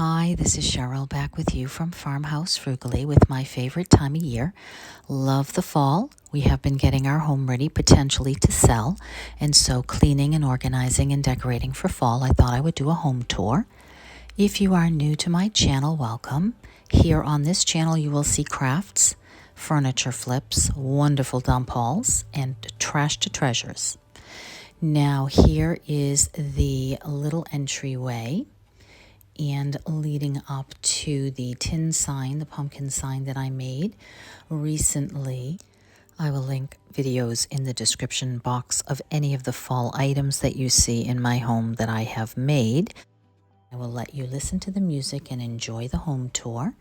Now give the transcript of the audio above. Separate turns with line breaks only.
Hi, this is Cheryl back with you from Farmhouse Frugally with my favorite time of year. Love the fall. We have been getting our home ready potentially to sell, and so cleaning and organizing and decorating for fall, I thought I would do a home tour. If you are new to my channel, welcome. Here on this channel you will see crafts, furniture flips, wonderful dump hauls, and trash to treasures. Now here is the little entryway and leading up to the tin sign, the pumpkin sign that I made recently. I will link videos in the description box of any of the fall items that you see in my home that I have made. I will let you listen to the music and enjoy the home tour.